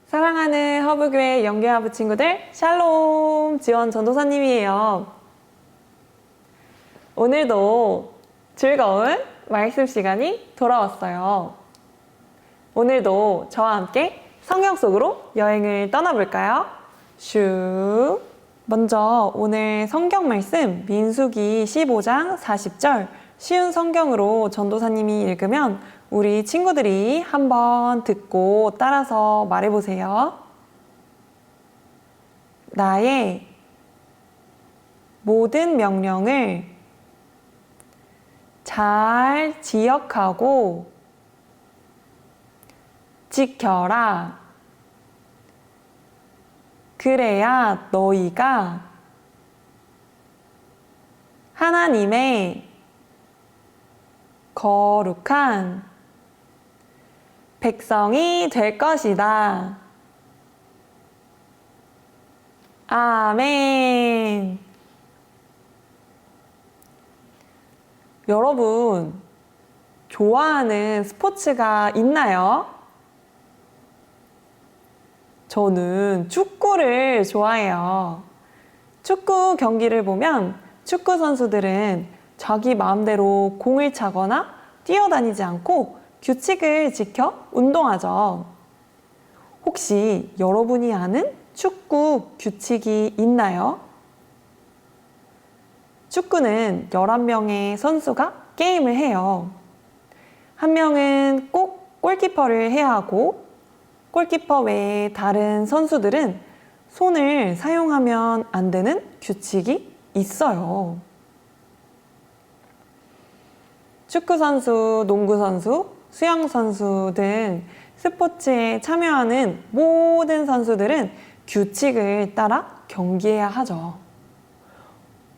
사랑하는 허브교회 영계하부 친구들, 샬롬! 지원 전도사님이에요. 오늘도 즐거운 말씀 시간이 돌아왔어요. 오늘도 저와 함께 성경 속으로 여행을 떠나볼까요? 슈! 먼저 오늘 성경 말씀 민수기 15장 40절 쉬운 성경으로 전도사님이 읽으면 우리 친구들이 한번 듣고 따라서 말해보세요. 나의 모든 명령을 잘 기억하고 지켜라. 그래야 너희가 하나님의 거룩한 백성이 될 것이다. 아멘. 여러분, 좋아하는 스포츠가 있나요? 저는 축구를 좋아해요. 축구 경기를 보면 축구 선수들은 자기 마음대로 공을 차거나 뛰어다니지 않고 규칙을 지켜 운동하죠. 혹시 여러분이 아는 축구 규칙이 있나요? 축구는 11명의 선수가 게임을 해요. 한 명은 꼭 골키퍼를 해야 하고 골키퍼 외에 다른 선수들은 손을 사용하면 안 되는 규칙이 있어요. 축구 선수, 농구 선수, 수영 선수 등 스포츠에 참여하는 모든 선수들은 규칙을 따라 경기해야 하죠.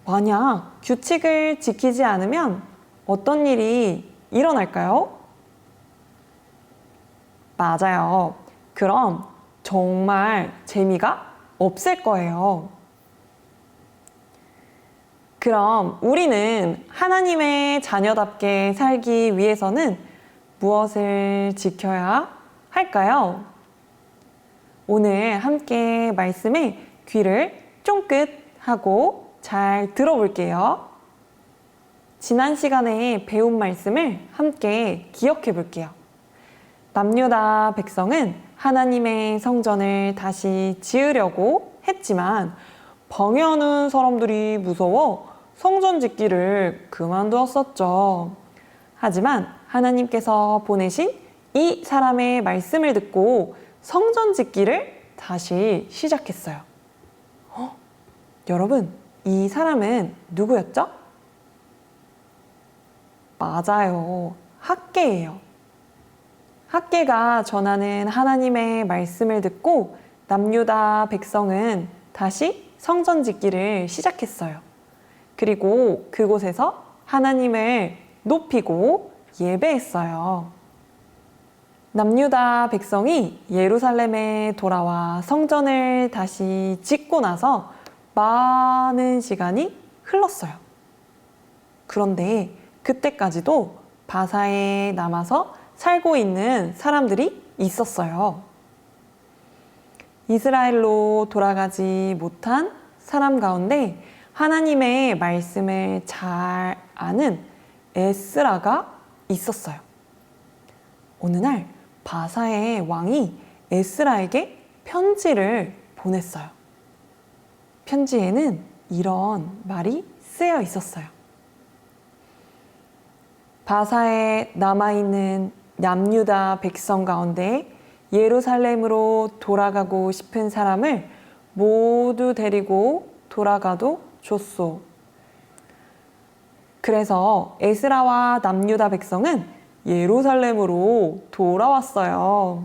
만약 규칙을 지키지 않으면 어떤 일이 일어날까요? 맞아요. 그럼 정말 재미가 없을 거예요. 그럼 우리는 하나님의 자녀답게 살기 위해서는 무엇을 지켜야 할까요? 오늘 함께 말씀에 귀를 쫑긋하고 잘 들어볼게요. 지난 시간에 배운 말씀을 함께 기억해 볼게요. 남유다 백성은 하나님의 성전을 다시 지으려고 했지만 방해하는 사람들이 무서워 성전 짓기를 그만두었었죠. 하지만 하나님께서 보내신 이 사람의 말씀을 듣고 성전 짓기를 다시 시작했어요. 여러분, 이 사람은 누구였죠? 맞아요. 학개예요. 학개가 전하는 하나님의 말씀을 듣고 남유다 백성은 다시 성전 짓기를 시작했어요. 그리고 그곳에서 하나님을 높이고 예배했어요. 남유다 백성이 예루살렘에 돌아와 성전을 다시 짓고 나서 많은 시간이 흘렀어요. 그런데 그때까지도 바사에 남아서 살고 있는 사람들이 있었어요. 이스라엘로 돌아가지 못한 사람 가운데 하나님의 말씀을 잘 아는 에스라가 있었어요. 어느 날 바사의 왕이 에스라에게 편지를 보냈어요. 편지에는 이런 말이 쓰여 있었어요. 바사에 남아있는 남유다 백성 가운데 예루살렘으로 돌아가고 싶은 사람을 모두 데리고 돌아가도 좋소. 그래서 에스라와 남유다 백성은 예루살렘으로 돌아왔어요.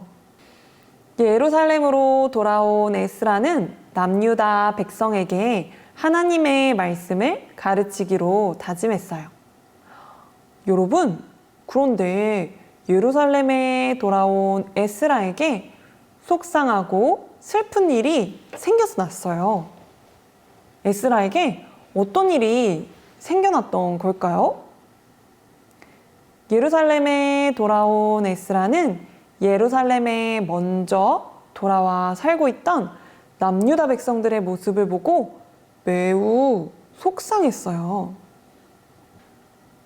예루살렘으로 돌아온 에스라는 남유다 백성에게 하나님의 말씀을 가르치기로 다짐했어요. 여러분, 그런데 예루살렘에 돌아온 에스라에게 속상하고 슬픈 일이 생겨났어요. 에스라에게 어떤 일이 생겨났던 걸까요? 예루살렘에 돌아온 에스라는 예루살렘에 먼저 돌아와 살고 있던 남유다 백성들의 모습을 보고 매우 속상했어요.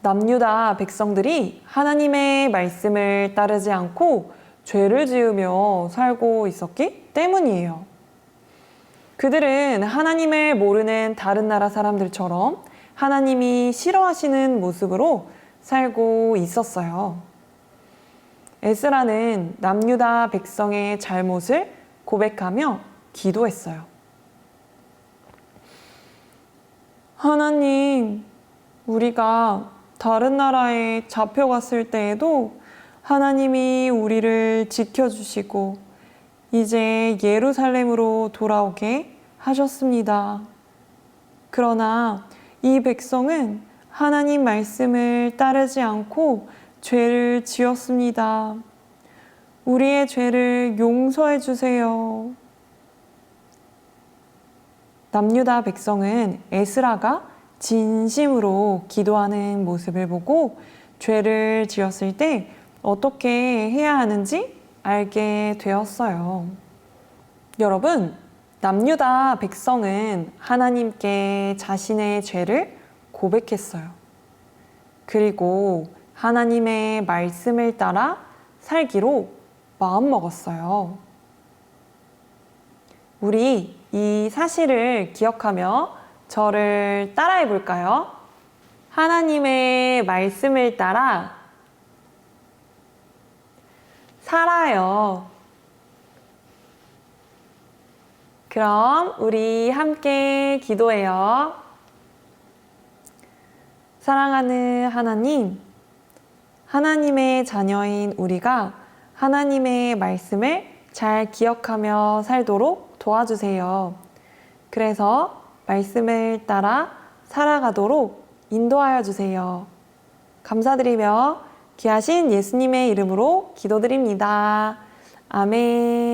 남유다 백성들이 하나님의 말씀을 따르지 않고 죄를 지으며 살고 있었기 때문이에요. 그들은 하나님을 모르는 다른 나라 사람들처럼 하나님이 싫어하시는 모습으로 살고 있었어요. 에스라는 남유다 백성의 잘못을 고백하며 기도했어요. 하나님, 우리가 다른 나라에 잡혀갔을 때에도 하나님이 우리를 지켜주시고 이제 예루살렘으로 돌아오게 하셨습니다. 그러나 이 백성은 하나님 말씀을 따르지 않고 죄를 지었습니다. 우리의 죄를 용서해 주세요. 남유다 백성은 에스라가 진심으로 기도하는 모습을 보고 죄를 지었을 때 어떻게 해야 하는지 알게 되었어요. 여러분, 남유다 백성은 하나님께 자신의 죄를 고백했어요. 그리고 하나님의 말씀을 따라 살기로 마음먹었어요. 우리 이 사실을 기억하며 저를 따라해 볼까요? 하나님의 말씀을 따라 살아요. 그럼 우리 함께 기도해요. 사랑하는 하나님, 하나님의 자녀인 우리가 하나님의 말씀을 잘 기억하며 살도록 도와주세요. 그래서 말씀을 따라 살아가도록 인도하여 주세요. 감사드리며 귀하신 예수님의 이름으로 기도드립니다. 아멘.